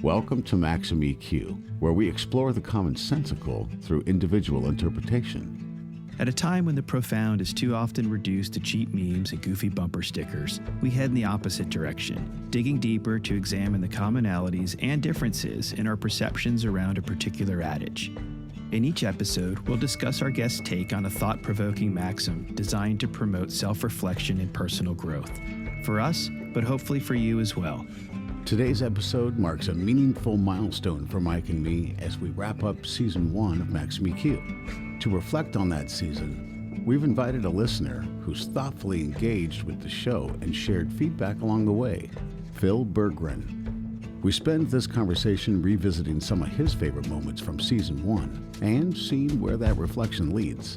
Welcome to Maxim EQ, where we explore the commonsensical through individual interpretation. At a time when the profound is too often reduced to cheap memes and goofy bumper stickers, we head in the opposite direction, digging deeper to examine the commonalities and differences in our perceptions around a particular adage. In each episode, we'll discuss our guest's take on a thought-provoking maxim designed to promote self-reflection and personal growth. For us, but hopefully for you as well. Today's episode marks a meaningful milestone for Mike and me as we wrap up Season 1 of Maxim EQ. To reflect on that season, we've invited a listener who's thoughtfully engaged with the show and shared feedback along the way, Phil Bergren. We spend this conversation revisiting some of his favorite moments from Season 1 and seeing where that reflection leads.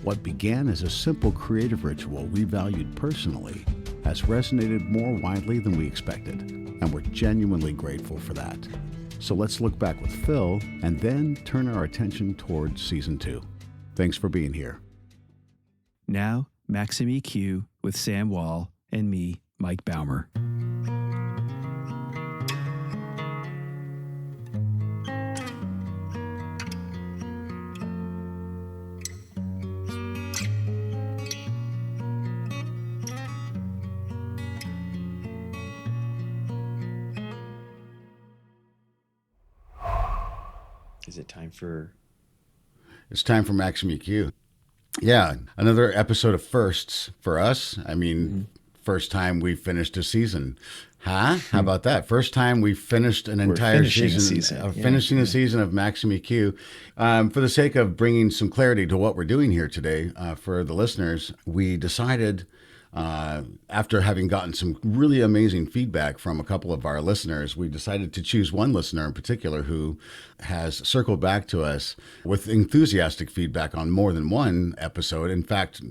What began as a simple creative ritual we valued personally has resonated more widely than we expected, and we're genuinely grateful for that. So let's look back with Phil and then turn our attention towards Season 2. Thanks for being here. Now, Maxim EQ with Sam Wall and me, Mike Baumer. Is it time for... It's time for Maxim EQ. Yeah, another episode of firsts for us. I mean, First time we finished a season. Huh? How about that? First time we finished an entire season. Finishing a season of Maxim EQ. For the sake of bringing some clarity to what we're doing here today, for the listeners, we decided... after having gotten some really amazing feedback from a couple of our listeners, we decided to choose one listener in particular who has circled back to us with enthusiastic feedback on more than one episode. In fact,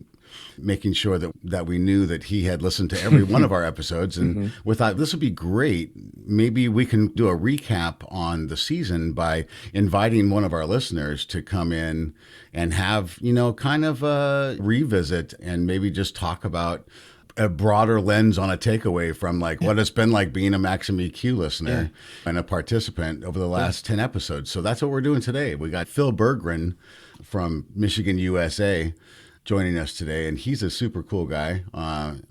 making sure that we knew that he had listened to every one of our episodes. And we thought this would be great. Maybe we can do a recap on the season by inviting one of our listeners to come in and have, kind of a revisit and maybe just talk about a broader lens on a takeaway from what it's been like being a Maxim EQ listener and a participant over the last 10 episodes. So that's what we're doing today. We got Phil Bergren from Michigan, USA, joining us today, and he's a super cool guy.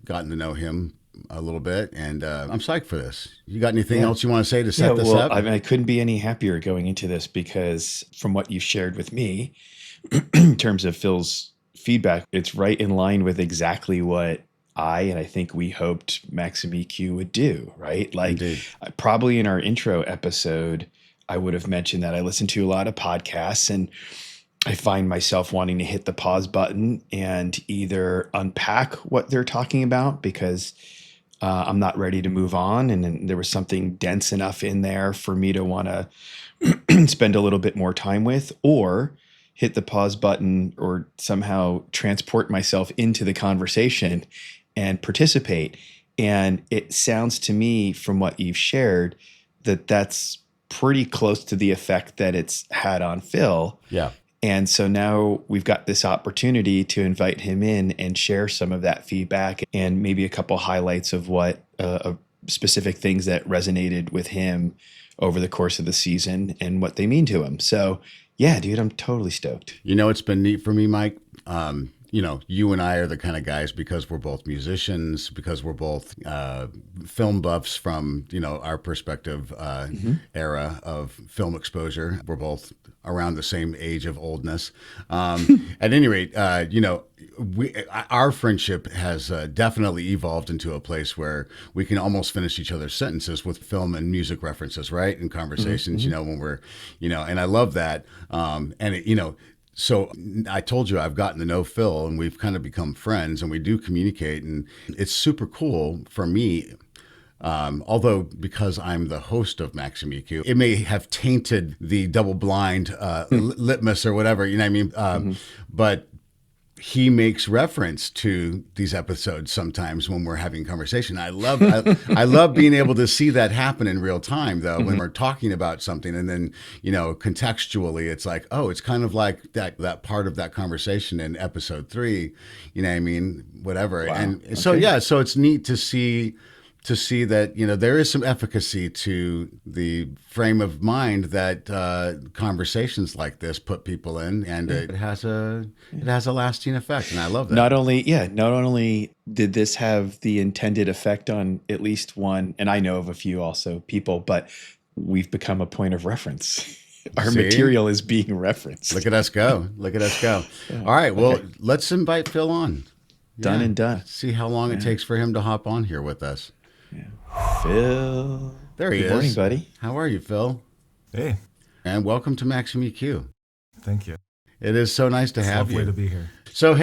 Gotten to know him a little bit, and I'm psyched for this. You got anything else you want to say to set this up? I mean, I couldn't be any happier going into this because from what you shared with me, in terms of Phil's feedback, it's right in line with exactly what I think we hoped Maxim EQ would do, right? Indeed. Probably in our intro episode, I would have mentioned that I listen to a lot of podcasts and I find myself wanting to hit the pause button and either unpack what they're talking about because I'm not ready to move on. And then there was something dense enough in there for me to want to spend a little bit more time with, or hit the pause button or somehow transport myself into the conversation and participate. And it sounds to me from what you've shared that that's pretty close to the effect that it's had on Phil. Yeah. And so now we've got this opportunity to invite him in and share some of that feedback and maybe a couple highlights of what specific things that resonated with him over the course of the season and what they mean to him. So yeah, dude, I'm totally stoked. It's been neat for me, Mike. You and I are the kind of guys, because we're both musicians, because we're both film buffs from, our perspective era of film exposure. We're both around the same age of oldness. At any rate, our friendship has definitely evolved into a place where we can almost finish each other's sentences with film and music references, right? In conversations, when we're, and I love that. So I told you I've gotten to know Phil and we've kind of become friends and we do communicate, and it's super cool for me. Although because I'm the host of Maxim EQ, it may have tainted the double blind litmus or whatever, you know what I mean? But he makes reference to these episodes sometimes when we're having conversation. I love being able to see that happen in real time, though, when we're talking about something, and then contextually, it's like, oh, it's kind of like that part of that conversation in episode 3. You know what I mean? Whatever. Wow. And so so it's neat to see to see that, there is some efficacy to the frame of mind that conversations like this put people in, and it has a lasting effect, and I love that. Not only did this have the intended effect on at least one, and I know of a few also people, but we've become a point of reference. Our material is being referenced. Look at us go. All right. Well, let's invite Phil on. Done and done. Let's see how long it takes for him to hop on here with us. Yeah. Phil. There he is. Good morning, buddy. How are you, Phil? Hey. And welcome to Maxim EQ. Thank you. It is so nice to have you. Lovely to be here. So,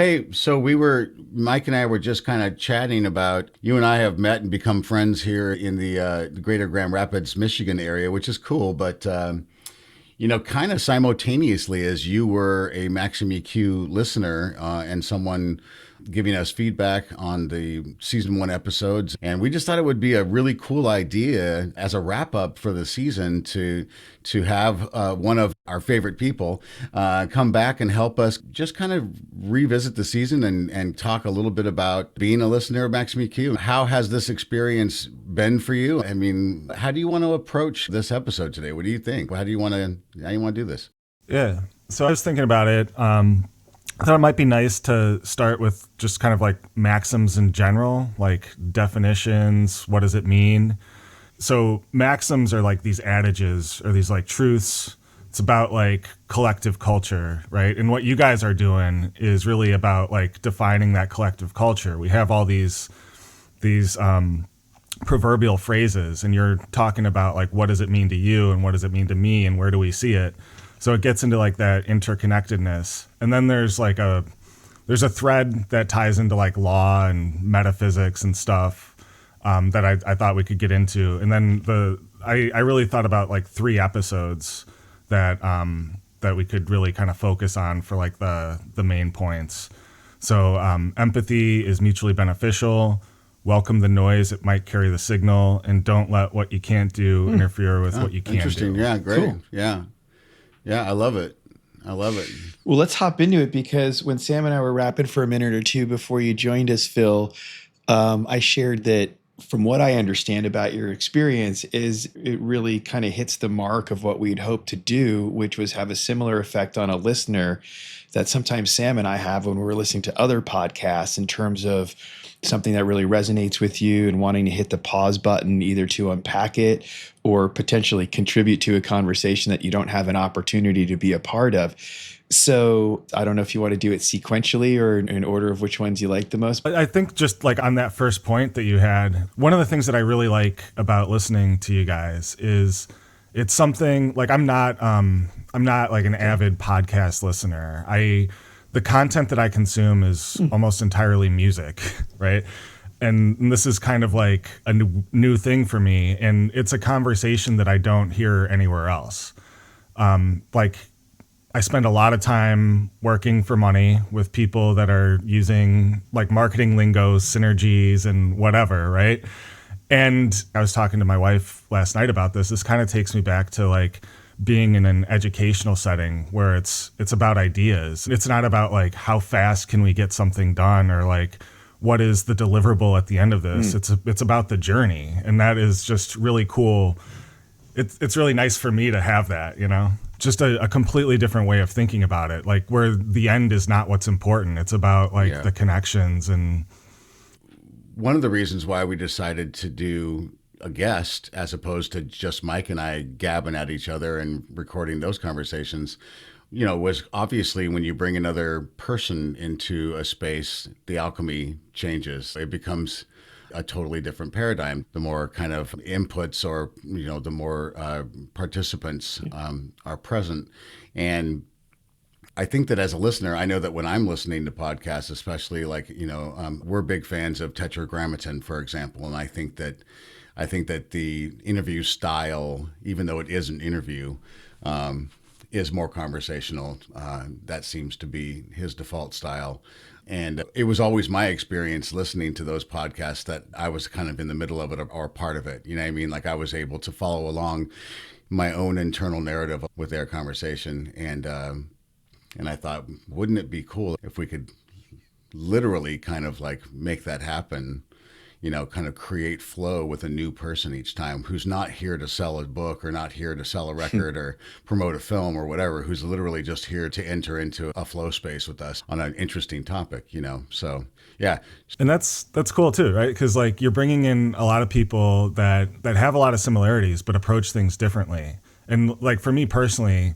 Mike and I were just kind of chatting about, you and I have met and become friends here in the greater Grand Rapids, Michigan area, which is cool. But, kind of simultaneously as you were a Maxim EQ listener and someone giving us feedback on the season 1 episodes. And we just thought it would be a really cool idea as a wrap up for the season to have one of our favorite people come back and help us just kind of revisit the season and talk a little bit about being a listener of Maxim EQ. How has this experience been for you? I mean, how do you want to approach this episode today? What do you think? How do you want to do this? Yeah. So I was thinking about it. I thought it might be nice to start with just kind of like maxims in general, like definitions. What does it mean? So maxims are like these adages or these like truths. It's about like collective culture, right? And what you guys are doing is really about like defining that collective culture. We have all these proverbial phrases, and you're talking about like, what does it mean to you and what does it mean to me and where do we see it? So it gets into like that interconnectedness. And then there's a thread that ties into like law and metaphysics and stuff that I thought we could get into. And then I really thought about like 3 episodes that we could really kind of focus on for like the main points. So empathy is mutually beneficial. Welcome the noise, it might carry the signal, and don't let what you can't do interfere with what you can do. Interesting. Yeah, great. Cool. Yeah, I love it. Well, let's hop into it, because when Sam and I were rapping for a minute or two before you joined us, Phil, I shared that from what I understand about your experience is it really kind of hits the mark of what we'd hoped to do, which was have a similar effect on a listener that sometimes Sam and I have when we're listening to other podcasts, in terms of something that really resonates with you and wanting to hit the pause button either to unpack it or potentially contribute to a conversation that you don't have an opportunity to be a part of. So I don't know if you want to do it sequentially or in order of which ones you like the most. I think just like on that first point that you had, one of the things that I really like about listening to you guys is it's something like I'm not like an avid podcast listener. The content that I consume is almost entirely music, right? And this is kind of like a new thing for me. And it's a conversation that I don't hear anywhere else. Like I spend a lot of time working for money with people that are using like marketing lingo, synergies and whatever, right? And I was talking to my wife last night about this. This kind of takes me back to like being in an educational setting where it's about ideas. It's not about like how fast can we get something done or like what is the deliverable at the end of this. It's about the journey, and that is just really cool. It's really nice for me to have that, just a completely different way of thinking about it, like where the end is not what's important. It's about like the connections. And one of the reasons why we decided to do a guest as opposed to just Mike and I gabbing at each other and recording those conversations, was obviously when you bring another person into a space, the alchemy changes. It becomes a totally different paradigm. The more kind of inputs or, the more participants are present. And I think that as a listener, I know that when I'm listening to podcasts, especially like, we're big fans of Tetragrammaton, for example. And I think that the interview style, even though it is an interview, is more conversational. That seems to be his default style. And it was always my experience listening to those podcasts that I was kind of in the middle of it or part of it. You know what I mean? Like I was able to follow along my own internal narrative with their conversation. And I thought, wouldn't it be cool if we could literally kind of like make that happen, kind of create flow with a new person each time who's not here to sell a book or not here to sell a record or promote a film or whatever, who's literally just here to enter into a flow space with us on an interesting topic, So, yeah. And that's cool too, right? Because like you're bringing in a lot of people that have a lot of similarities but approach things differently. And like for me personally,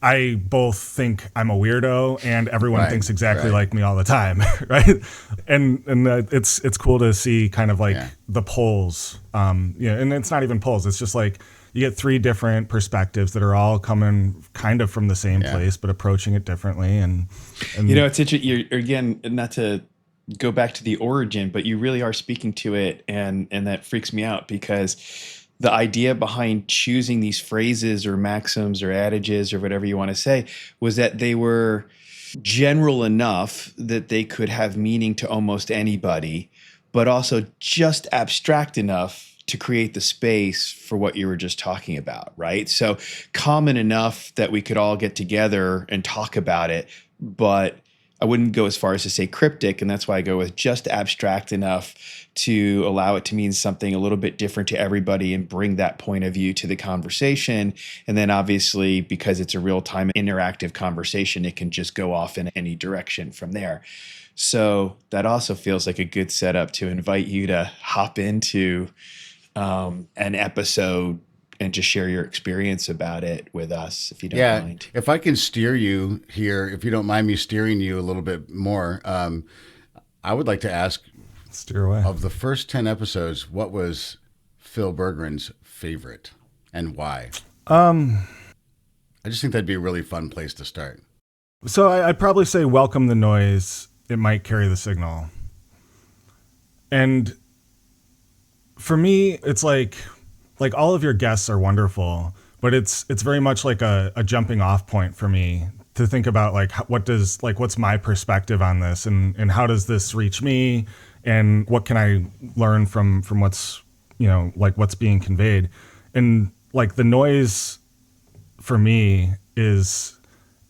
I both think I'm a weirdo and everyone thinks exactly like me all the time, right? And it's cool to see kind of like the poles, and it's not even poles. It's just like you get three different perspectives that are all coming kind of from the same place, but approaching it differently. And it's interesting. You're, again, not to go back to the origin, but you really are speaking to it, and that freaks me out because the idea behind choosing these phrases or maxims or adages or whatever you want to say was that they were general enough that they could have meaning to almost anybody, but also just abstract enough to create the space for what you were just talking about, right? So common enough that we could all get together and talk about it, but I wouldn't go as far as to say cryptic, and that's why I go with just abstract enough to allow it to mean something a little bit different to everybody and bring that point of view to the conversation. And then obviously, because it's a real-time interactive conversation, it can just go off in any direction from there. So that also feels like a good setup to invite you to hop into an episode and just share your experience about it with us, if you don't mind. If I can steer you here, if you don't mind me steering you a little bit more, I would like to ask, steer away. Of the first 10 episodes, what was Phil Bergren's favorite and why? I just think that'd be a really fun place to start. So I'd probably say welcome the noise. It might carry the signal. And for me, it's like all of your guests are wonderful, but it's very much like a jumping off point for me to think about like what's my perspective on this and how does this reach me and what can I learn from what's what's being conveyed. And like the noise for me is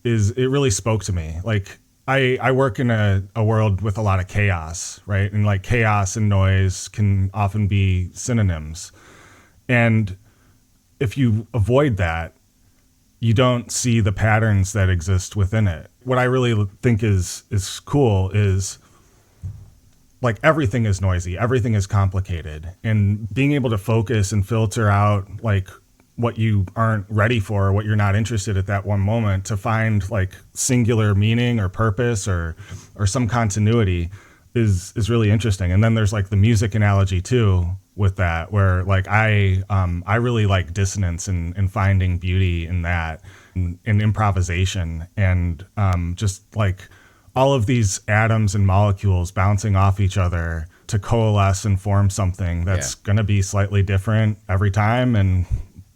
it really spoke to me. Like I work in a world with a lot of chaos, right? And like chaos and noise can often be synonyms. And if you avoid that, you don't see the patterns that exist within it. What I really think is cool is like everything is noisy, everything is complicated, and being able to focus and filter out like what you aren't ready for, or what you're not interested at that one moment, to find like singular meaning or purpose or some continuity is really interesting. And then there's like the music analogy too with that, where like I really like dissonance and finding beauty in that, and improvisation, and just like all of these atoms and molecules bouncing off each other to coalesce and form something that's going to be slightly different every time,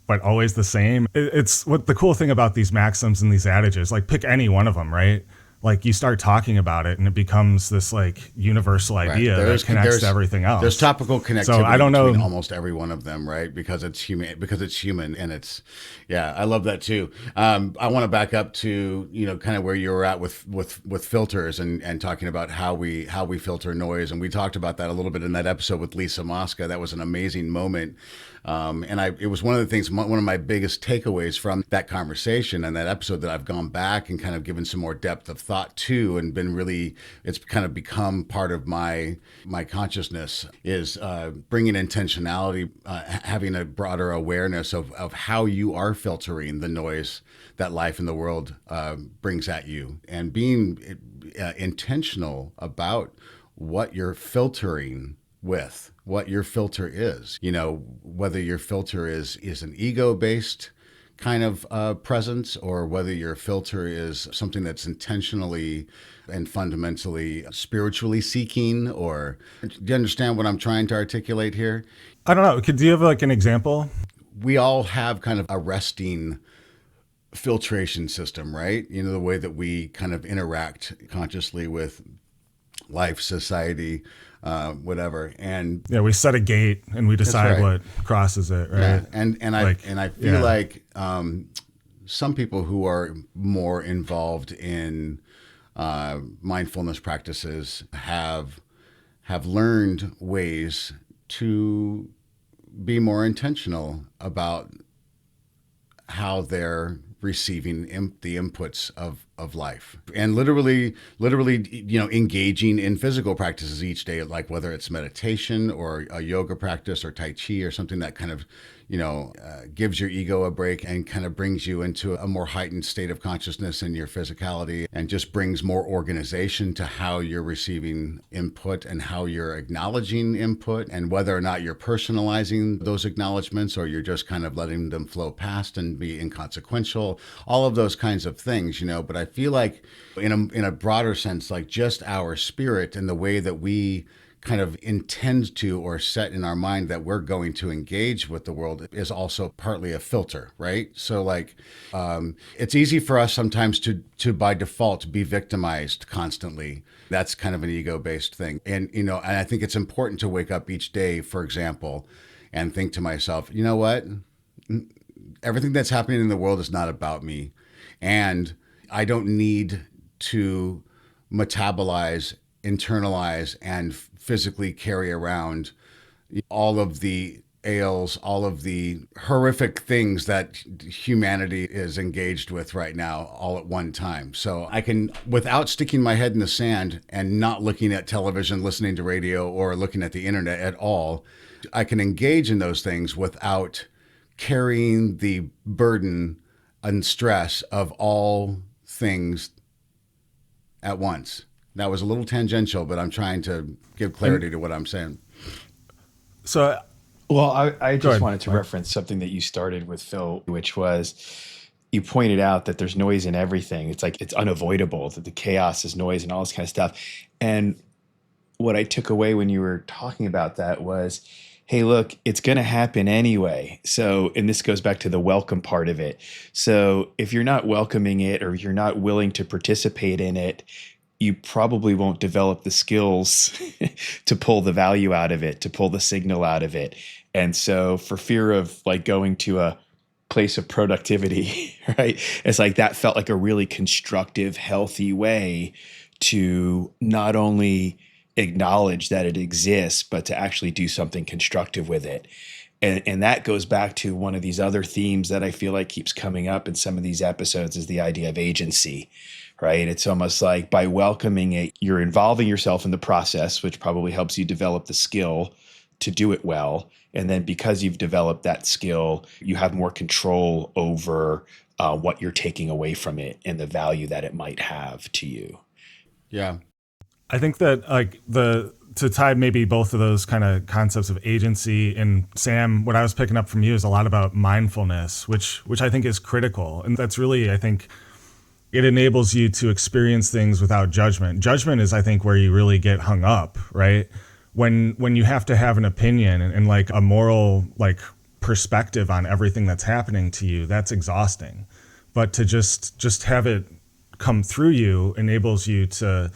but always the same. It's what the cool thing about these maxims and these adages, like pick any one of them, right? Like you start talking about it and it becomes this like universal idea that connects to everything else. There's topical connectivity so I don't between know, almost every one of them, right? Because it's human and it's, I love that too. I want to back up to, kind of where you were at with filters and talking about how we filter noise. And we talked about that a little bit in that episode with Lisa Mosca. That was an amazing moment. It was one of the things, one of my biggest takeaways from that conversation and that episode that I've gone back and kind of given some more depth of thought to, and been really, it's kind of become part of my consciousness, is bringing intentionality, having a broader awareness of how you are filtering the noise that life in the world brings at you, and being intentional about what you're filtering with, what your filter is, whether your filter is an ego-based kind of presence, or whether your filter is something that's intentionally and fundamentally spiritually seeking. Or do you understand what I'm trying to articulate here? I don't know. Do you have like an example? We all have kind of a resting filtration system, right? The way that we kind of interact consciously with life, society, whatever. And we set a gate and we decide what crosses it, right? Yeah. And I feel like some people who are more involved in mindfulness practices have have learned ways to be more intentional about how they're receiving the inputs of life, and literally, engaging in physical practices each day, like whether it's meditation or a yoga practice or Tai Chi or something that kind of, gives your ego a break and kind of brings you into a more heightened state of consciousness in your physicality, and just brings more organization to how you're receiving input and how you're acknowledging input, and whether or not you're personalizing those acknowledgments or you're just kind of letting them flow past and be inconsequential, all of those kinds of things, but I feel like in a broader sense, like just our spirit and the way that we kind of intend to or set in our mind that we're going to engage with the world is also partly a filter, right? So like, it's easy for us sometimes to by default be victimized constantly. That's kind of an ego-based thing. And, and I think it's important to wake up each day, for example, and think to myself, you know what? Everything that's happening in the world is not about me. And I don't need to metabolize, internalize, and physically carry around all of the ails, all of the horrific things that humanity is engaged with right now, all at one time. So I can, without sticking my head in the sand and not looking at television, listening to radio, or looking at the internet at all, I can engage in those things without carrying the burden and stress of all things at once. That was a little tangential, but I'm trying to give clarity to what I'm saying. So, well, I just wanted to reference something that you started with, Phil, which was you pointed out that there's noise in everything. It's like it's unavoidable, that the chaos is noise and all this kind of stuff. And what I took away when you were talking about that was, hey, look, it's going to happen anyway. So, and this goes back to the welcome part of it. So if you're not welcoming it, or you're not willing to participate in it, you probably won't develop the skills to pull the value out of it, to pull the signal out of it. And so for fear of like going to a place of productivity, right? It's like that felt like a really constructive, healthy way to not only acknowledge that it exists, but to actually do something constructive with it. And that goes back to one of these other themes that I feel like keeps coming up in some of these episodes, is the idea of agency, right? It's almost like by welcoming it, you're involving yourself in the process, which probably helps you develop the skill to do it well. And then because you've developed that skill, you have more control over what you're taking away from it and the value that it might have to you. Yeah. I think that like to tie maybe both of those kind of concepts of agency, and Sam, what I was picking up from you is a lot about mindfulness, which I think is critical. And that's really, I think, it enables you to experience things without judgment. Judgment is, I think, where you really get hung up, right? When you have to have an opinion and like a moral like perspective on everything that's happening to you, that's exhausting. But to just have it come through you enables you to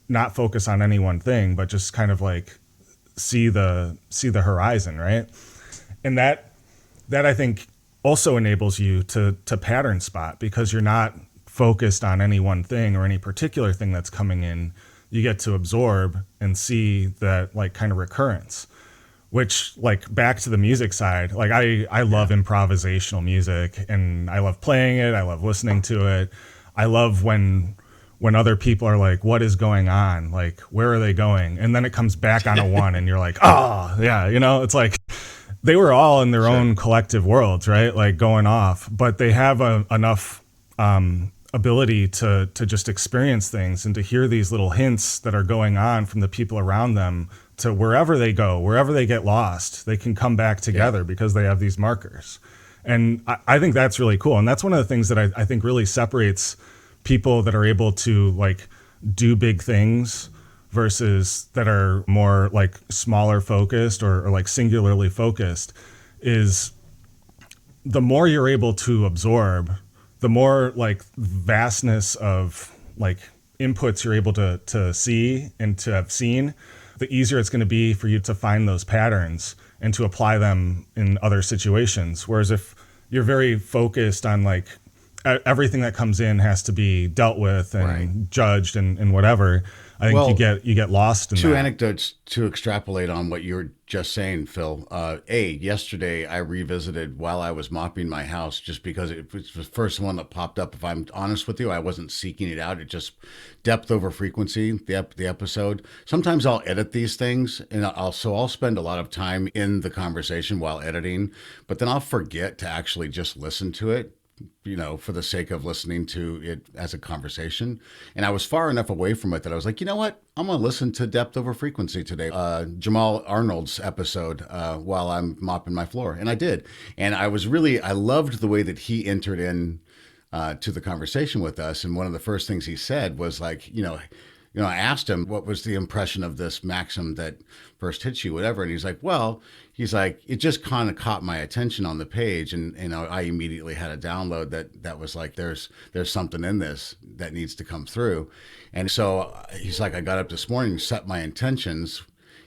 not focus on any one thing, but just kind of like see the horizon, right? And that I think also enables you to pattern spot, because you're not focused on any one thing or any particular thing that's coming in. You get to absorb and see that like kind of recurrence, which like back to the music side, like I love improvisational music, and I love playing it. I love listening to it. I love when other people are like, what is going on? Like, where are they going? And then it comes back on a one and you're like, oh yeah. It's like they were all in their own collective worlds, right? Like going off, but they have enough ability to just experience things and to hear these little hints that are going on from the people around them, to wherever they go, wherever they get lost, they can come back together because they have these markers. And I think that's really cool. And that's one of the things that I think really separates people that are able to like do big things versus that are more like smaller focused or like singularly focused, is the more you're able to absorb, the more like vastness of like inputs you're able to see and to have seen, the easier it's going to be for you to find those patterns and to apply them in other situations. Whereas if you're very focused on like everything that comes in has to be dealt with and judged and whatever, I think you get lost in two that. anecdotes to extrapolate on what you were just saying, Phil. Yesterday I revisited while I was mopping my house, just because it was the first one that popped up. If I'm honest with you, I wasn't seeking it out. It just depth over frequency, the episode. Sometimes I'll edit these things, and I'll spend a lot of time in the conversation while editing, but then I'll forget to actually just listen to it, for the sake of listening to it as a conversation. And I was far enough away from it that I was like, you know what? I'm going to listen to Depth Over Frequency today. Jamal Arnold's episode while I'm mopping my floor. And I did. And I loved the way that he entered in to the conversation with us. And one of the first things he said was like, I asked him, what was the impression of this Maxim that first hit you, whatever. And he's like, it just kind of caught my attention on the page. And I immediately had a download that was like, there's something in this that needs to come through. And so he's like, I got up this morning, set my intentions.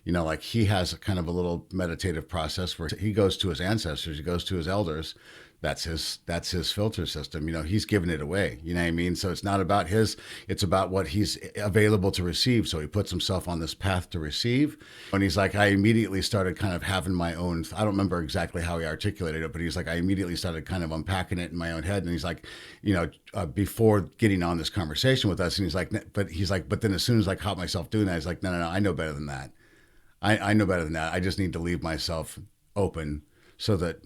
Like he has kind of a little meditative process where he goes to his ancestors, he goes to his elders. That's his filter system. He's giving it away. You know what I mean? So it's not about it's about what he's available to receive. So he puts himself on this path to receive. And he's like, I immediately started kind of having my own, I don't remember exactly how he articulated it, but he's like, I immediately started kind of unpacking it in my own head. And he's like, before getting on this conversation with us, and he's like, but then as soon as I caught myself doing that, he's like, no, I know better than that. I know better than that. I just need to leave myself open so that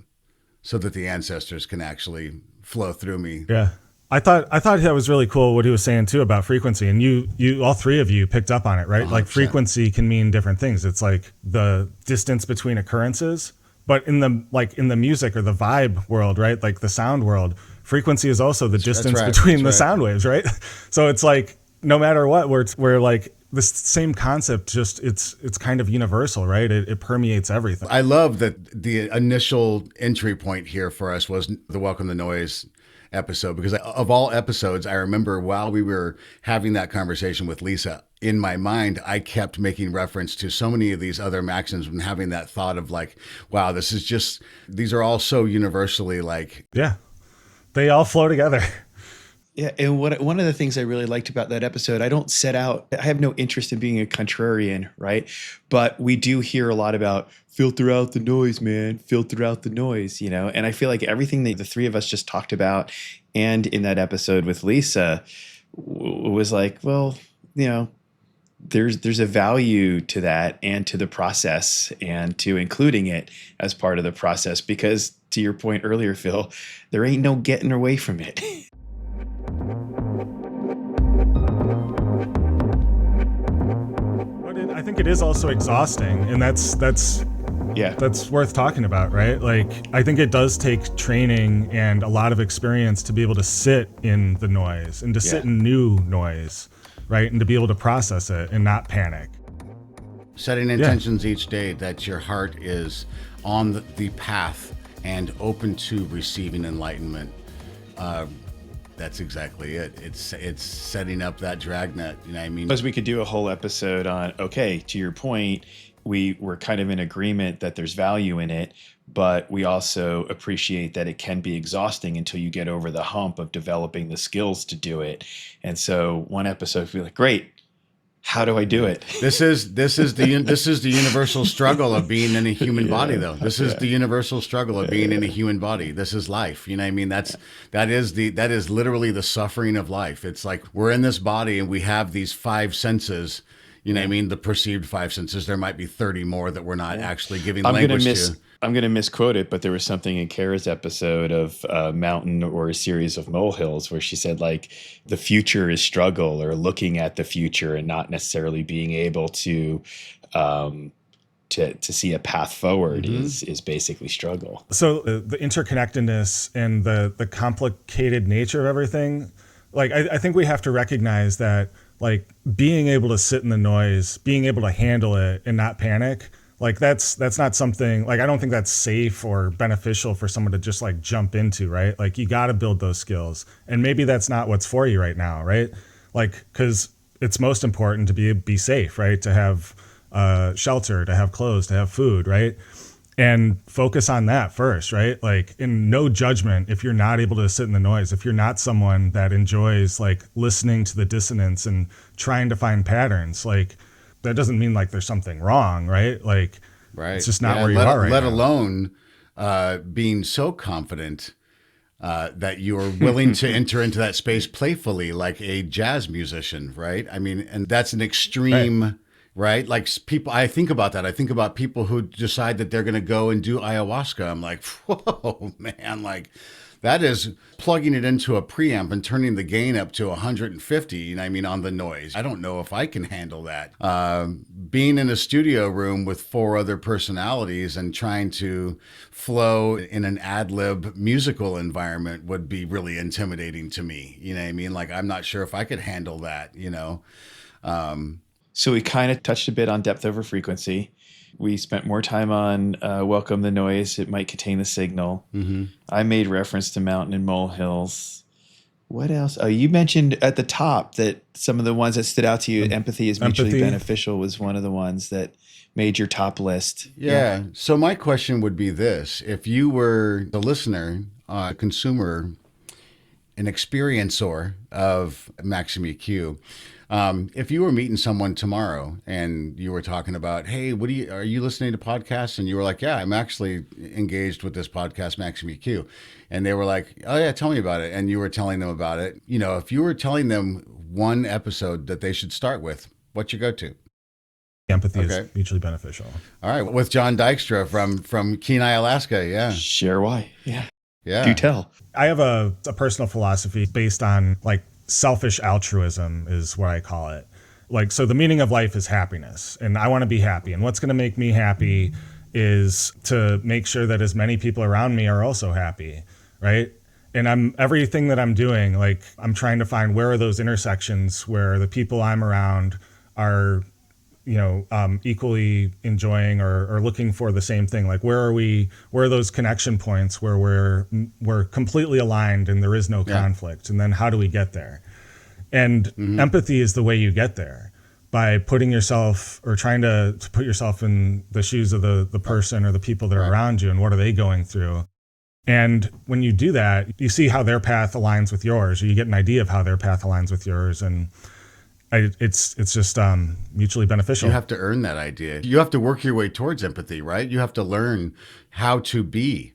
the ancestors can actually flow through me. Yeah. I thought that was really cool what he was saying too about frequency, and you all three of you picked up on it, right? 100%. Like frequency can mean different things. It's like the distance between occurrences, but in the music or the vibe world, right? Like the sound world, frequency is also the distance between the sound waves, right? So it's like no matter what, we're like this same concept, just it's kind of universal, right? It permeates everything. I love that the initial entry point here for us was the Welcome the Noise episode, because of all episodes, I remember while we were having that conversation with Lisa, in my mind, I kept making reference to so many of these other Maxims and having that thought of like, wow, these are all so universally like. Yeah, they all flow together. Yeah, and one of the things I really liked about that episode, I have no interest in being a contrarian, right? But we do hear a lot about filter out the noise, man, filter out the noise, And I feel like everything that the three of us just talked about and in that episode with Lisa was like, well, there's a value to that and to the process and to including it as part of the process, because to your point earlier, Phil, there ain't no getting away from it. I think it is also exhausting, and that's worth talking about, right? Like, I think it does take training and a lot of experience to be able to sit in the noise and to sit in new noise, right? And to be able to process it and not panic. Setting intentions each day that your heart is on the path and open to receiving enlightenment. That's exactly it. It's setting up that dragnet. You know what I mean? Because we could do a whole episode on, okay, to your point, we're kind of in agreement that there's value in it, but we also appreciate that it can be exhausting until you get over the hump of developing the skills to do it. And so one episode would be like, great, how do I do it? This is the universal struggle of being in a human body, though. This is the universal struggle of being in a human body. This is life. You know what I mean? That is literally the suffering of life. It's like we're in this body and we have these five senses. You know what I mean? The perceived five senses. There might be 30 more that we're not actually giving language to. I'm going to misquote it, but there was something in Kara's episode of Mountain or a Series of Molehills where she said, like, the future is struggle, or looking at the future and not necessarily being able to see a path forward is basically struggle. So the interconnectedness and the complicated nature of everything, like, I think we have to recognize that, like, being able to sit in the noise, being able to handle it and not panic, like that's not something, like, I don't think that's safe or beneficial for someone to just like jump into, right? Like, you got to build those skills, and maybe that's not what's for you right now, right? Like, because it's most important to be safe, right? To have shelter, to have clothes, to have food, right? and focus on that first, right? Like, in no judgment, if you're not able to sit in the noise, if you're not someone that enjoys like listening to the dissonance and trying to find patterns, like that doesn't mean like there's something wrong, right? Like, Right. it's just not where you are right let now. alone being so confident that you're willing to enter into that space playfully, like a jazz musician, right? I mean, and that's an extreme, right? Like people, I think about that. I think about people who decide that they're going to go and do ayahuasca. I'm like, whoa, man, like that is plugging it into a preamp and turning the gain up to 150. I mean, on the noise. I don't know if I can handle that. Being in a studio room with 4 other personalities and trying to flow in an ad-lib musical environment would be really intimidating to me. You know what I mean? Like, I'm not sure if I could handle that, you know? So we kind of touched a bit on depth over frequency. We spent more time on welcome the noise. It might contain the signal. Mm-hmm. I made reference to mountain and molehills. What else? Oh, you mentioned at the top that some of the ones that stood out to you, empathy is mutually beneficial, was one of the ones that made your top list. Yeah. So my question would be this. If you were the listener, consumer, an experiencer of Maxim EQ, if you were meeting someone tomorrow and you were talking about, hey, are you listening to podcasts? And you were like, yeah, I'm actually engaged with this podcast, Maxim EQ. And they were like, oh yeah, tell me about it. And you were telling them about it. You know, if you were telling them one episode that they should start with, what's your go-to? Empathy is mutually beneficial. All right. With John Dykstra from Kenai, Alaska. Yeah. Share why. Yeah. Yeah. Do tell. I have a personal philosophy based on like selfish altruism is what I call it. Like, so the meaning of life is happiness, and I want to be happy. And what's going to make me happy is to make sure that as many people around me are also happy, right? And everything that I'm doing, like, I'm trying to find where are those intersections where the people I'm around are, you know, equally enjoying or looking for the same thing. Like, where are those connection points where we're completely aligned and there is no conflict? And then how do we get there? And empathy is the way you get there, by putting yourself or trying to put yourself in the shoes of the person or the people that are around you and what are they going through. And when you do that, you see how their path aligns with yours, or you get an idea of how their path aligns with yours. And it's just mutually beneficial. You have to earn that idea. You have to work your way towards empathy, right? You have to learn how to be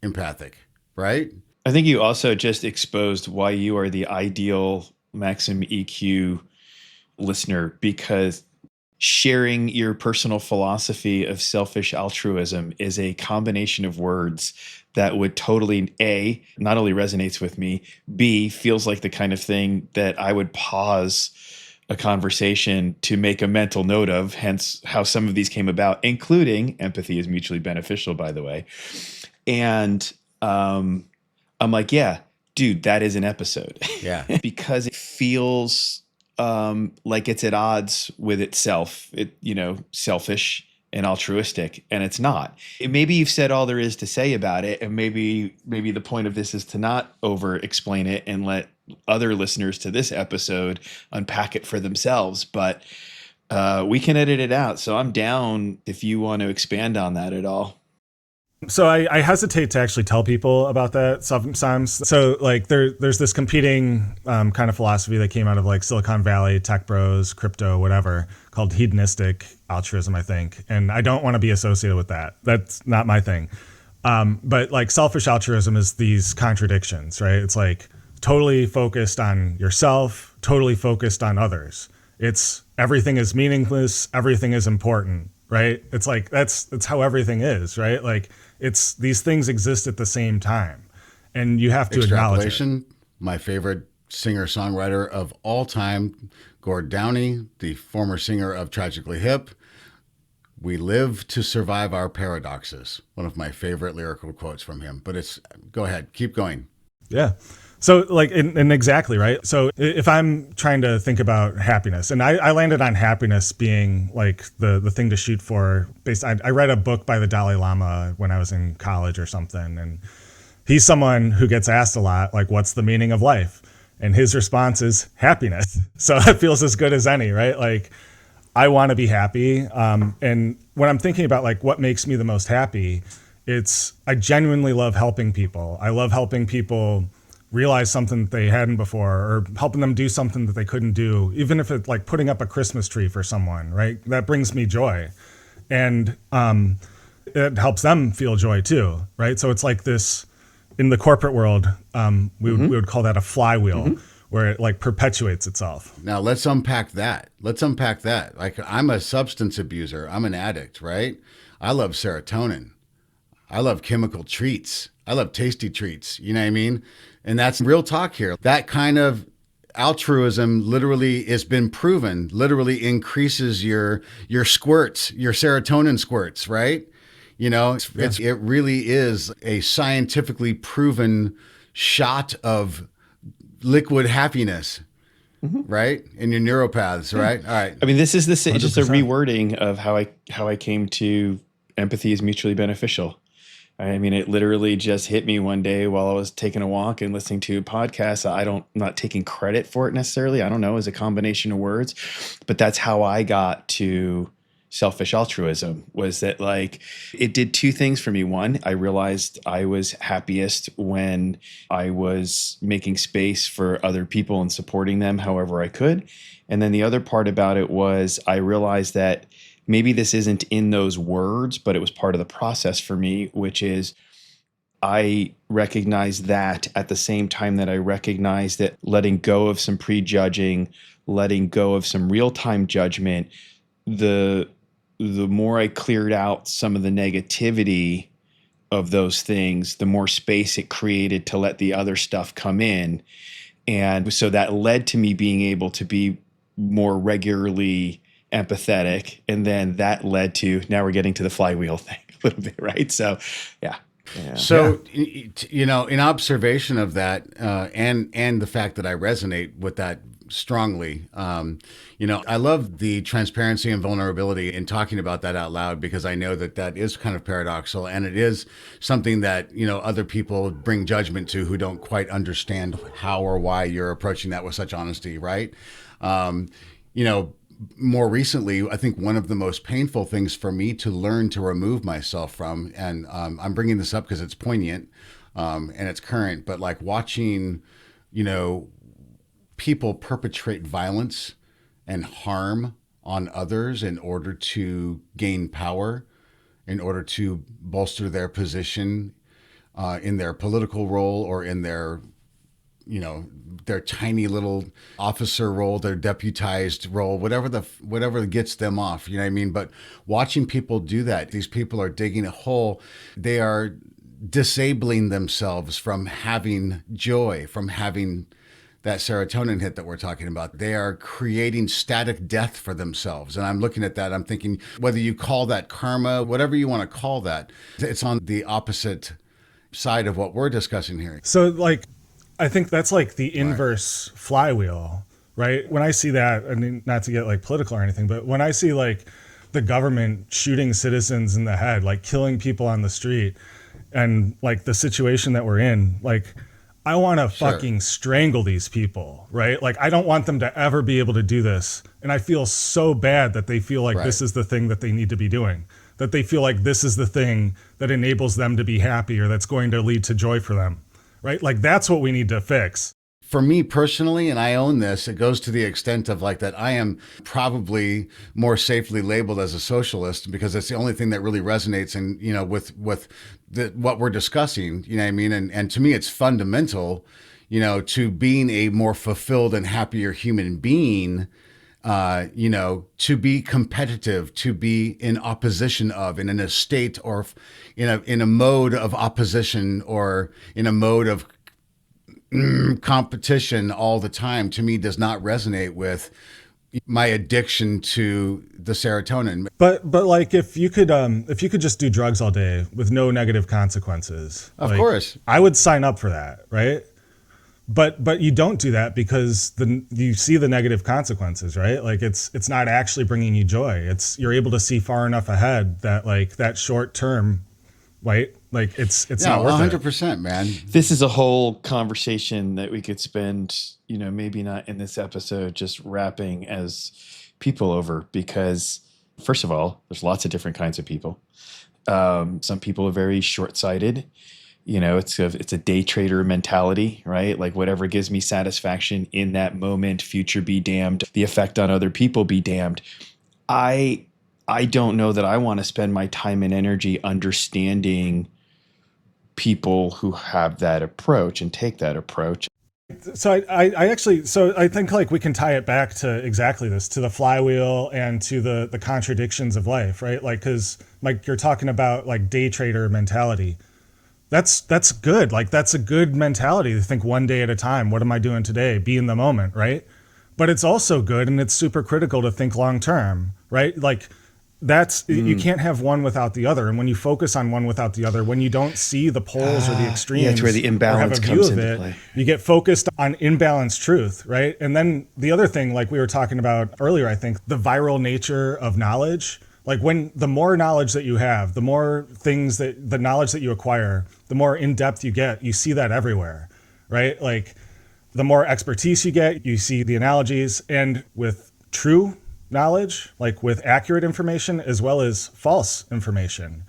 empathic, right? I think you also just exposed why you are the ideal Maxim EQ listener, because sharing your personal philosophy of selfish altruism is a combination of words that would totally, A, not only resonates with me, B, feels like the kind of thing that I would pause a conversation to make a mental note of, hence how some of these came about, including empathy is mutually beneficial, by the way. And I'm like, yeah, dude, that is an episode. Yeah. Because it feels like it's at odds with itself, selfish and altruistic, and it's not. Maybe you've said all there is to say about it, and maybe the point of this is to not over explain it and let other listeners to this episode unpack it for themselves. But we can edit it out. So I'm down if you want to expand on that at all. So I hesitate to actually tell people about that sometimes. So like there's this competing kind of philosophy that came out of like Silicon Valley, tech bros, crypto, whatever, called hedonistic altruism, I think. And I don't want to be associated with that. That's not my thing. But like selfish altruism is these contradictions, right? It's like totally focused on yourself, totally focused on others. It's everything is meaningless, everything is important, right? It's like that's how everything is, right? Like it's these things exist at the same time, and you have to acknowledge it. My favorite singer-songwriter of all time, Gord Downie, the former singer of Tragically Hip. We live to survive our paradoxes. One of my favorite lyrical quotes from him. But go ahead, keep going. Yeah. So like, and exactly, right? So if I'm trying to think about happiness, and I landed on happiness being like the thing to shoot for. I read a book by the Dalai Lama when I was in college or something. And he's someone who gets asked a lot, like, what's the meaning of life? And his response is happiness. So that feels as good as any, right? Like I want to be happy. And when I'm thinking about like what makes me the most happy, I genuinely love helping people. I love helping people realize something that they hadn't before, or helping them do something that they couldn't do, even if it's like putting up a Christmas tree for someone, right? That brings me joy. And it helps them feel joy too, right? So it's like this, in the corporate world, we would call that a flywheel, where it like perpetuates itself. Now let's unpack that. Like, I'm a substance abuser. I'm an addict, right? I love serotonin. I love chemical treats. I love tasty treats. You know what I mean? And that's real talk here. That kind of altruism literally has been proven, literally increases your squirts, your serotonin squirts, right? You know, it really is a scientifically proven shot of liquid happiness, right? In your neuropaths, right? All right. I mean, this is just a 100%. rewording of how I came to empathy is mutually beneficial. I mean, it literally just hit me one day while I was taking a walk and listening to a podcast. I'm not taking credit for it necessarily. I don't know, as a combination of words, but that's how I got to selfish altruism. Was that like, it did two things for me. One, I realized I was happiest when I was making space for other people and supporting them however I could. And then the other part about it was I realized that maybe this isn't in those words, but it was part of the process for me, which is I recognize that at the same time that I recognize that letting go of some prejudging, letting go of some real-time judgment, the more I cleared out some of the negativity of those things, the more space it created to let the other stuff come in. And so that led to me being able to be more regularly empathetic. And then that led to, now we're getting to the flywheel thing a little bit, right? So, yeah. So, you know, in observation of that, and the fact that I resonate with that strongly, you know, I love the transparency and vulnerability in talking about that out loud, because I know that is kind of paradoxical, and it is something that, you know, other people bring judgment to who don't quite understand how or why you're approaching that with such honesty, right? You know, more recently, I think one of the most painful things for me to learn to remove myself from, and I'm bringing this up because it's poignant and it's current, but like watching, you know, people perpetrate violence and harm on others in order to gain power, in order to bolster their position in their political role, or in their, you know, their tiny little officer role, their deputized role, whatever gets them off, you know what I mean? But watching people do that, these people are digging a hole. They are disabling themselves from having joy, from having that serotonin hit that we're talking about. They are creating static death for themselves. And I'm looking at that, I'm thinking, whether you call that karma, whatever you want to call that, it's on the opposite side of what we're discussing here. So like, I think that's like the inverse flywheel, right? When I see that, I mean, not to get like political or anything, but when I see like the government shooting citizens in the head, like killing people on the street, and like the situation that we're in, like, I want to fucking strangle these people, right? Like, I don't want them to ever be able to do this. And I feel so bad that they feel like this is the thing that they need to be doing, that they feel like this is the thing that enables them to be happy, or that's going to lead to joy for them. Right? Like, that's what we need to fix. For me personally, and I own this, it goes to the extent of like that I am probably more safely labeled as a socialist, because it's the only thing that really resonates and, you know, with what we're discussing, you know what I mean? And to me, it's fundamental, you know, to being a more fulfilled and happier human being, you know, to be competitive, to be in opposition of, and in a state, or in a mode of opposition, or in a mode of competition all the time, to me does not resonate with my addiction to the serotonin. But like, if you could just do drugs all day with no negative consequences, of course, I would sign up for that, right? But you don't do that because you see the negative consequences, right? Like, it's not actually bringing you joy. You're able to see far enough ahead that like that short term, right? Like it's not worth 100%, man. This is a whole conversation that we could spend, you know, maybe not in this episode, just wrapping as people over because, first of all, there's lots of different kinds of people. Some people are very short-sighted. It's a day trader mentality, right? Like whatever gives me satisfaction in that moment, future be damned, the effect on other people be damned. I don't know that I want to spend my time and energy understanding people who have that approach and take that approach. So I think like we can tie it back to exactly this, to the flywheel and to the contradictions of life, right? Like, cause like you're talking about like day trader mentality. That's good. Like that's a good mentality to think one day at a time. What am I doing today? Be in the moment, right? But it's also good and it's super critical to think long term, right? Like you can't have one without the other. And when you focus on one without the other, when you don't see the poles or the extremes, that's where the imbalance comes into play. You get focused on imbalanced truth, right? And then the other thing, like we were talking about earlier, I think the viral nature of knowledge. Like when the more knowledge that you have, the more the knowledge that you acquire, the more in depth you get, you see that everywhere, right? Like the more expertise you get, you see the analogies. And with true knowledge, like with accurate information as well as false information.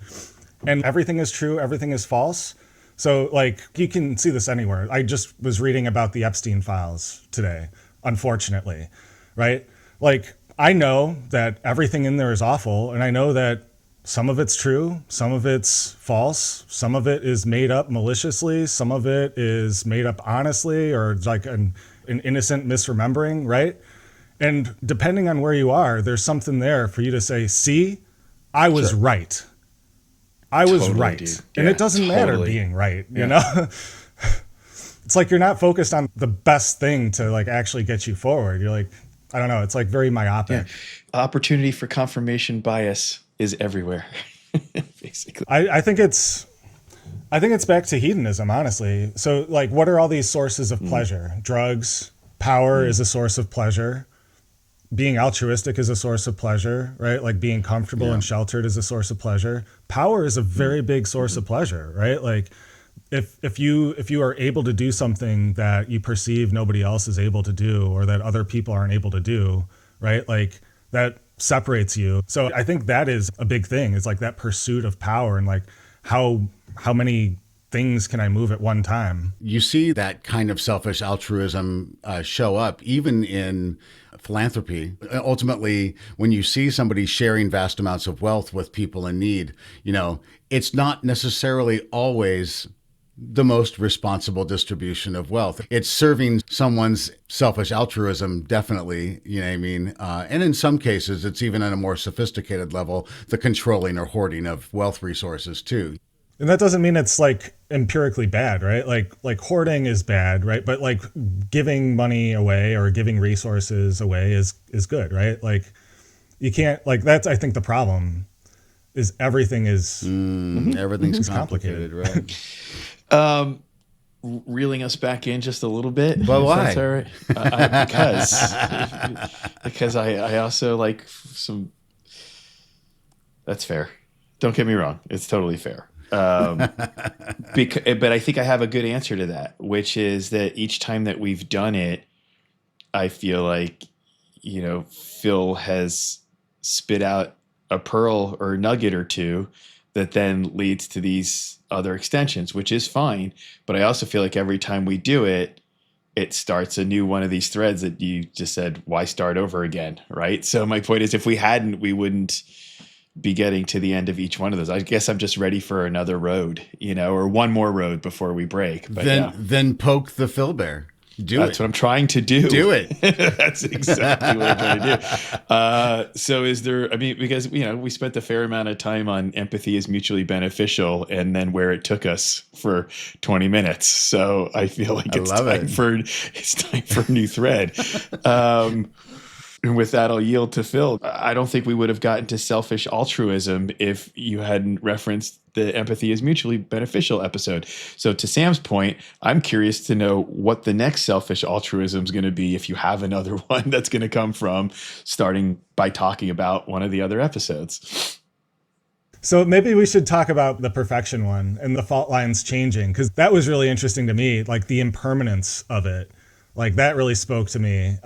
And everything is true, everything is false. So like you can see this anywhere. I just was reading about the Epstein files today, unfortunately, right? Like I know that everything in there is awful, and I know that some of it's true, some of it's false, some of it is made up maliciously, some of it is made up honestly, or like an innocent misremembering, right? And depending on where you are, there's something there for you to say, see, I was right. I was right. Dude. And it doesn't matter being right, you know? It's like you're not focused on the best thing to like actually get you forward. You're like, I don't know, it's like very myopic. Yeah. Opportunity for confirmation bias is everywhere, basically. I think it's back to hedonism, honestly. So like, what are all these sources of pleasure? Drugs, power is a source of pleasure. Being altruistic is a source of pleasure, right? Like being comfortable and sheltered is a source of pleasure. Power is a very big source of pleasure, right? Like if you are able to do something that you perceive nobody else is able to do, or that other people aren't able to do, right? Like that separates you. So I think that is a big thing. It's like that pursuit of power and like how many things can I move at one time? You see that kind of selfish altruism show up even in philanthropy. Ultimately, when you see somebody sharing vast amounts of wealth with people in need, it's not necessarily always the most responsible distribution of wealth. It's serving someone's selfish altruism, definitely, you know what I mean? And in some cases, it's even at a more sophisticated level, the controlling or hoarding of wealth resources too. And that doesn't mean it's like empirically bad, right? Like hoarding is bad, right? But like giving money away or giving resources away is good, right? Like you can't, like that's, I think the problem is everything is everything's complicated, right? Reeling us back in just a little bit. But why? That's all right. Because I also like some. That's fair. Don't get me wrong. It's totally fair. But I think I have a good answer to that, which is that each time that we've done it, I feel like, Phil has spit out a pearl or nugget or two that then leads to these other extensions, which is fine. But I also feel like every time we do it, it starts a new one of these threads that you just said, why start over again, right? So my point is, if we hadn't, we wouldn't be getting to the end of each one of those. I guess I'm just ready for another road, or one more road before we break. But then poke the Phil Bear. That's what I'm trying to do. Do it. That's exactly what I'm trying to do. So is there, because, we spent a fair amount of time on empathy is mutually beneficial and then where it took us for 20 minutes. So I feel like it's time for a new thread. And with that, I'll yield to Phil. I don't think we would have gotten to selfish altruism if you hadn't referenced the empathy is mutually beneficial episode. So to Sam's point, I'm curious to know what the next selfish altruism is going to be if you have another one that's going to come from starting by talking about one of the other episodes. So maybe we should talk about the perfection one and the fault lines changing, because that was really interesting to me, like the impermanence of it. Like that really spoke to me.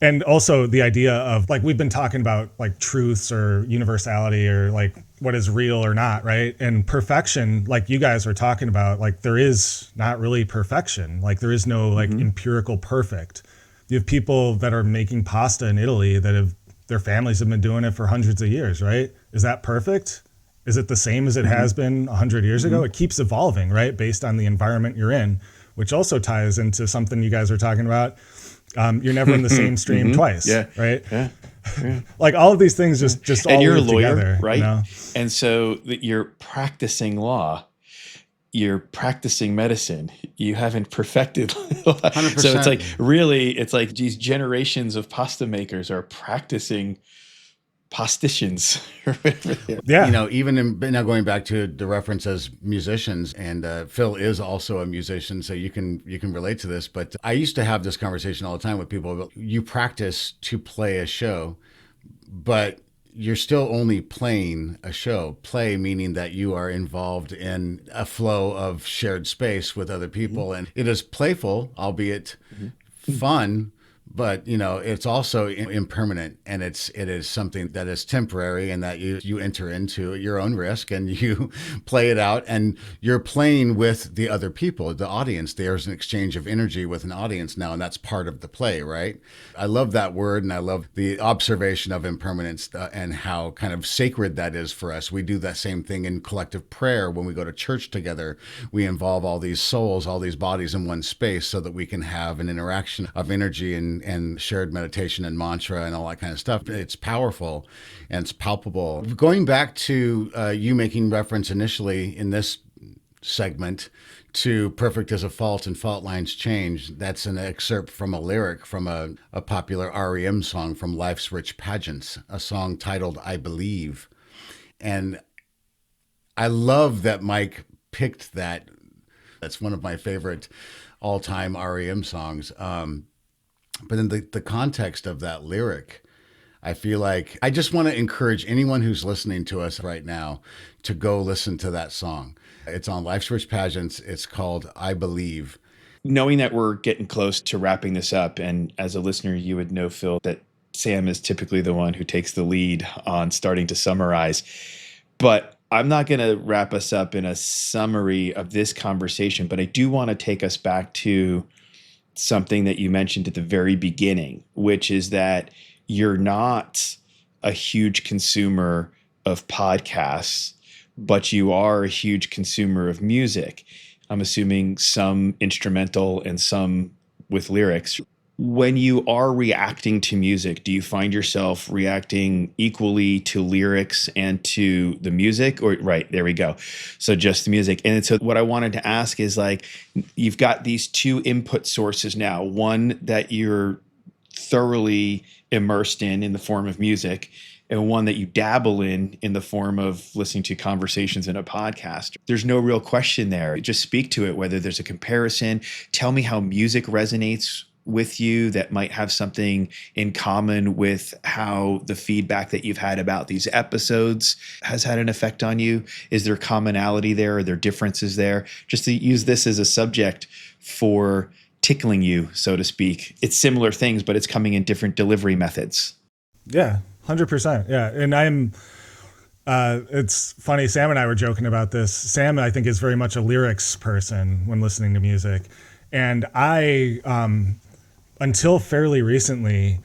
And also the idea of like, we've been talking about like truths or universality or like what is real or not, right? And perfection, like you guys were talking about, like there is not really perfection. Like there is no like empirical perfect. You have people that are making pasta in Italy that have, their families have been doing it for hundreds of years, right? Is that perfect? Is it the same as it has been 100 years ago? It keeps evolving, right? Based on the environment you're in, which also ties into something you guys were talking about. You're never in the same stream twice, right? Yeah. Like all of these things just all And you're a live lawyer, together, right? You know? And so you're practicing law. You're practicing medicine. You haven't perfected law. 100%. So it's like really, it's like these generations of pasta makers are practicing pasticians. Yeah. You know, even now going back to the reference as musicians, and Phil is also a musician, so you can relate to this. But I used to have this conversation all the time with people. You practice to play a show, but you're still only playing a show. Play meaning that you are involved in a flow of shared space with other people, and it is playful, albeit fun. But you know, it's also impermanent, and it is something that is temporary, and that you enter into at your own risk, and you play it out, and you're playing with the other people, the audience. There's an exchange of energy with an audience now, and that's part of the play, right? I love that word, and I love the observation of impermanence and how kind of sacred that is for us. We do that same thing in collective prayer when we go to church together. We involve all these souls, all these bodies in one space, so that we can have an interaction of energy and shared meditation and mantra and all that kind of stuff. It's powerful and it's palpable. Going back to you making reference initially in this segment to perfect as a fault and fault lines change, that's an excerpt from a lyric from a popular REM song from Life's Rich Pageants, a song titled I Believe. And I love that Mike picked that. That's one of my favorite all-time REM songs. But in the context of that lyric, I feel like I just want to encourage anyone who's listening to us right now to go listen to that song. It's on Life's Rich Pageants. It's called I Believe. Knowing that we're getting close to wrapping this up, and as a listener, you would know, Phil, that Sam is typically the one who takes the lead on starting to summarize. But I'm not going to wrap us up in a summary of this conversation, but I do want to take us back to something that you mentioned at the very beginning, which is that you're not a huge consumer of podcasts, but you are a huge consumer of music. I'm assuming some instrumental and some with lyrics. When you are reacting to music, do you find yourself reacting equally to lyrics and to the music? Or right, there we go. So just the music. And so what I wanted to ask is, like, you've got these two input sources now, one that you're thoroughly immersed in the form of music, and one that you dabble in the form of listening to conversations in a podcast. There's no real question there. Just speak to it, whether there's a comparison. Tell me how music resonates with you that might have something in common with how the feedback that you've had about these episodes has had an effect on you. Is there commonality there? Are there differences there? Just to use this as a subject for tickling you, so to speak. It's similar things, but it's coming in different delivery methods. Yeah, 100%. Yeah. And it's funny, Sam and I were joking about this. Sam, I think, is very much a lyrics person when listening to music. And I, until fairly recently,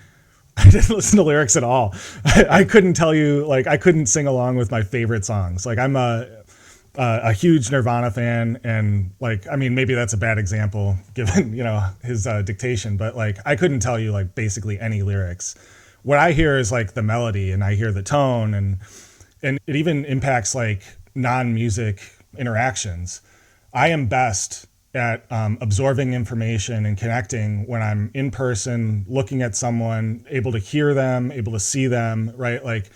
I didn't listen to lyrics at all. I couldn't tell you, like, I couldn't sing along with my favorite songs. Like, I'm a huge Nirvana fan, and like, I mean, maybe that's a bad example given, you know, his dictation, but like, I couldn't tell you like basically any lyrics. What I hear is like the melody, and I hear the tone, and it even impacts like non-music interactions. I am best at absorbing information and connecting when I'm in person, looking at someone, able to hear them, able to see them, right? Like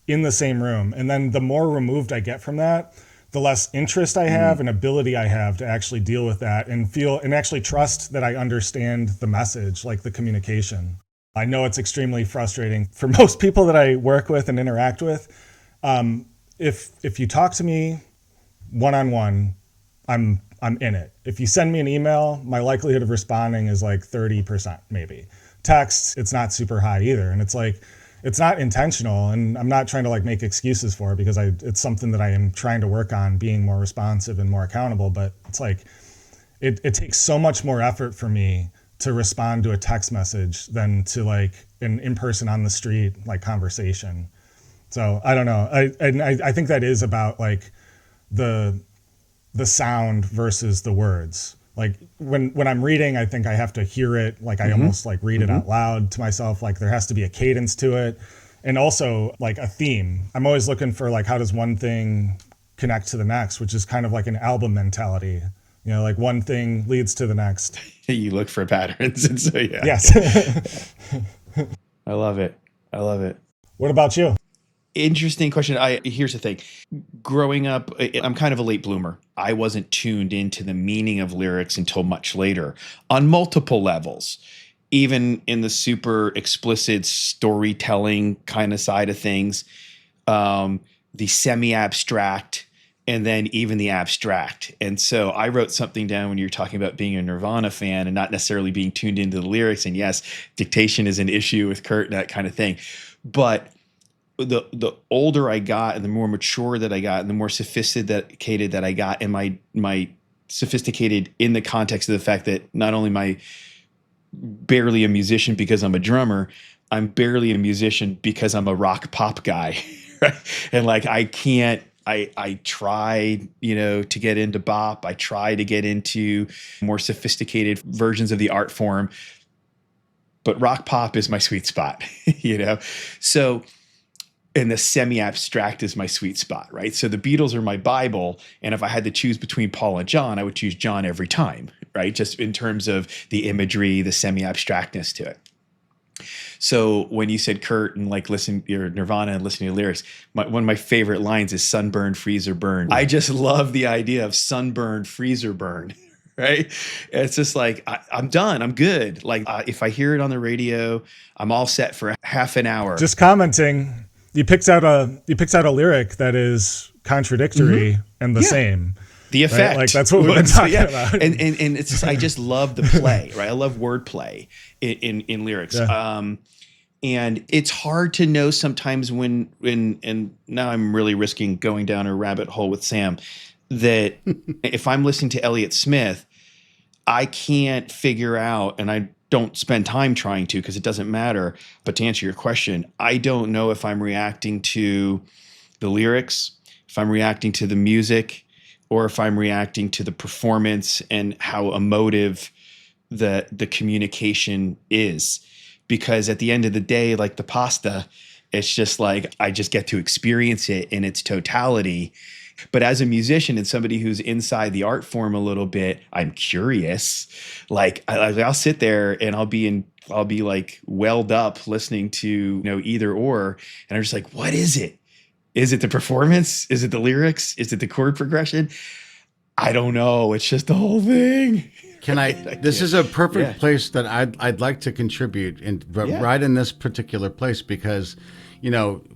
in the same room. And then the more removed I get from that, the less interest I have and ability I have to actually deal with that and feel and actually trust that I understand the message, like the communication. I know it's extremely frustrating for most people that I work with and interact with. If you talk to me one-on-one, I'm in it. If you send me an email, my likelihood of responding is like 30% maybe. text, it's not super high either. And it's like, it's not intentional, and I'm not trying to like make excuses for it, because it's something that I am trying to work on, being more responsive and more accountable. But it's like, it takes so much more effort for me to respond to a text message than to like an in-person on the street, like conversation. So I don't know. I think that is about like the sound versus the words. Like when I'm reading, I think I have to hear it. Like I almost like read it out loud to myself. Like there has to be a cadence to it. And also like a theme. I'm always looking for like, how does one thing connect to the next, which is kind of like an album mentality. You know, like one thing leads to the next. You look for patterns. And so, yeah. Yes. I love it. I love it. What about you? Interesting question. Here's the thing. Growing up, I'm kind of a late bloomer. I wasn't tuned into the meaning of lyrics until much later on multiple levels, even in the super explicit storytelling kind of side of things, the semi-abstract, and then even the abstract. And so I wrote something down when you were talking about being a Nirvana fan and not necessarily being tuned into the lyrics. And yes, dictation is an issue with Kurt and that kind of thing. But the older I got and the more mature that I got and the more sophisticated that I got, and my sophisticated in the context of the fact that not only am I barely a musician because I'm a drummer, I'm barely a musician because I'm a rock pop guy. Right? And like I try, to get into bop. I try to get into more sophisticated versions of the art form, but rock pop is my sweet spot, So, and the semi-abstract is my sweet spot, right? So the Beatles are my Bible, and if I had to choose between Paul and John, I would choose John every time, right? Just in terms of the imagery, the semi-abstractness to it. So when you said Kurt and like listen your Nirvana and listening to lyrics, one of my favorite lines is sunburn, freeze or burn. I just love the idea of sunburn, freeze or burn, right? It's just like, I'm done. I'm good. Like if I hear it on the radio, I'm all set for half an hour. Just commenting, you picked out a lyric that is contradictory and the same. The effect. Right? Like that's what we've been talking about. And it's just, I just love the play, right? I love wordplay in lyrics. Yeah. And it's hard to know sometimes when and now I'm really risking going down a rabbit hole with Sam, that if I'm listening to Elliott Smith, I can't figure out, and I don't spend time trying to because it doesn't matter. But to answer your question, I don't know if I'm reacting to the lyrics, if I'm reacting to the music, or if I'm reacting to the performance and how emotive the communication is. Because at the end of the day, like the pasta, it's just like I just get to experience it in its totality. But as a musician and somebody who's inside the art form a little bit, I'm curious. Like I'll sit there and I'll be like welled up listening to either or, and I'm just like, what is it? Is it the performance? Is it the lyrics? Is it the chord progression? I don't know. It's just the whole thing. This is a perfect place that I'd like to contribute right in this particular place, because,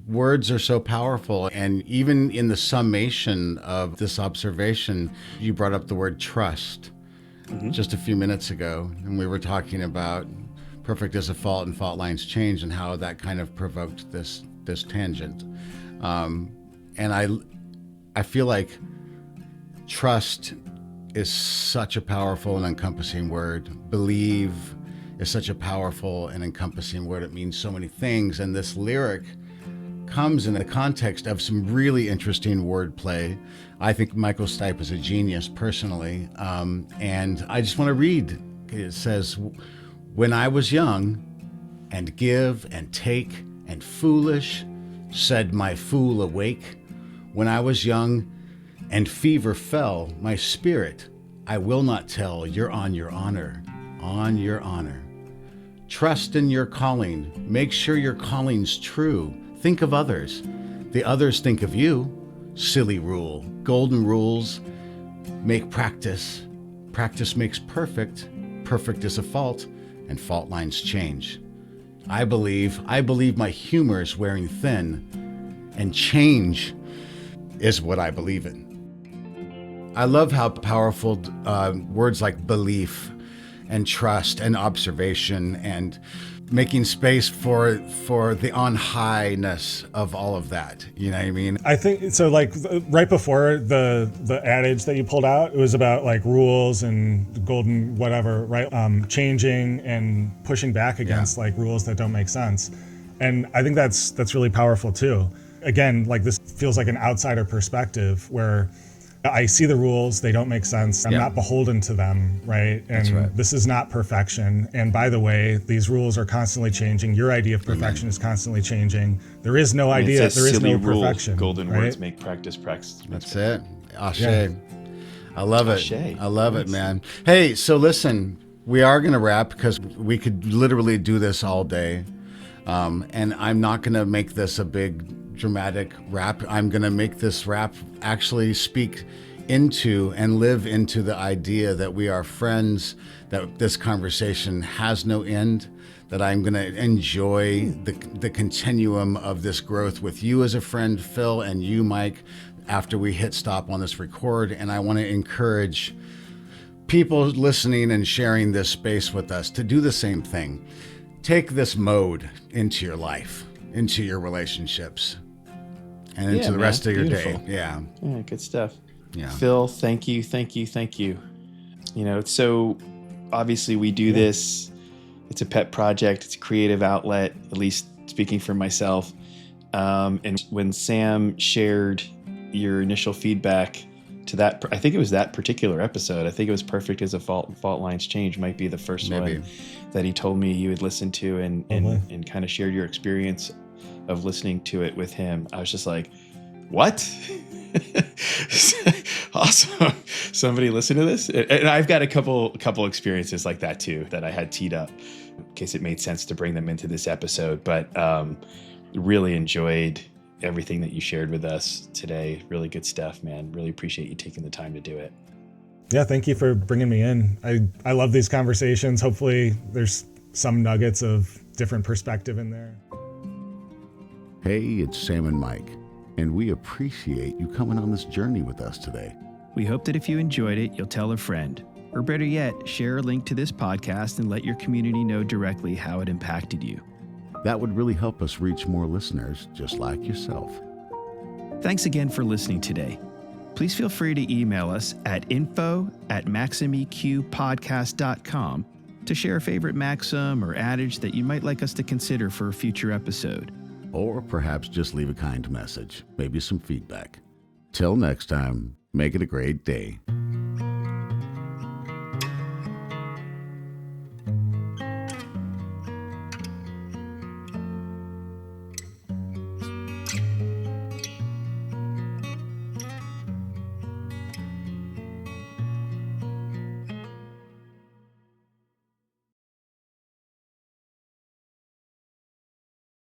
words are so powerful. And even in the summation of this observation, you brought up the word trust just a few minutes ago. And we were talking about perfect is a fault and fault lines change, and how that kind of provoked this tangent. And I feel like trust is such a powerful and encompassing word. Believe is such a powerful and encompassing word. It means so many things. And this lyric comes in the context of some really interesting wordplay. I think Michael Stipe is a genius personally. And I just want to read. It says, when I was young and give and take and foolish, said my fool awake. When I was young and fever fell, my spirit, I will not tell, you're on your honor, on your honor. Trust in your calling, make sure your calling's true. Think of others, the others think of you. Silly rule, golden rules make practice. Practice makes perfect, perfect is a fault, and fault lines change. I believe my humor's wearing thin, and change is what I believe in. I love how powerful words like belief and trust and observation and making space for the on highness of all of that. You know what I mean? I think so. Like right before the adage that you pulled out, it was about like rules and the golden whatever, right? Changing and pushing back against like rules that don't make sense. And I think that's really powerful too. Again, like this feels like an outsider perspective where I see the rules, they don't make sense. I'm not beholden to them, right? And this is not perfection. And by the way, these rules are constantly changing. Your idea of perfection is constantly changing. There is no idea, there is no perfection. Golden right? words make practice. That's it. Ashe. Yeah. I love it. Ashe. I love it, man. Hey, so listen, we are going to wrap because we could literally do this all day. And I'm not going to make this a big dramatic rap. I'm going to make this rap actually speak into and live into the idea that we are friends, that this conversation has no end, that I'm going to enjoy the continuum of this growth with you as a friend, Phil, and you, Mike, after we hit stop on this record. And I want to encourage people listening and sharing this space with us to do the same thing. Take this mode into your life, into your relationships, and into the rest of your day. Yeah, good stuff. Yeah. Phil, thank you. You know, so obviously we do this. It's a pet project. It's a creative outlet, at least speaking for myself. And when Sam shared your initial feedback to that, I think it was that particular episode. I think it was Perfect as a Fault Lines Change might be the first one that he told me you had listened to and kind of shared your experience of listening to it with him. I was just like, what? Awesome. Somebody listen to this. And I've got a couple experiences like that too, that I had teed up in case it made sense to bring them into this episode. But really enjoyed everything that you shared with us today. Really good stuff, man. Really appreciate you taking the time to do it. Yeah, thank you for bringing me in. I love these conversations. Hopefully there's some nuggets of different perspective in there. Hey, it's Sam and Mike, and we appreciate you coming on this journey with us today. We hope that if you enjoyed it, you'll tell a friend. Or better yet, share a link to this podcast and let your community know directly how it impacted you. That would really help us reach more listeners just like yourself. Thanks again for listening today. Please feel free to email us at info@maximeqpodcast.com to share a favorite maxim or adage that you might like us to consider for a future episode. Or perhaps just leave a kind message, maybe some feedback. Till next time, make it a great day.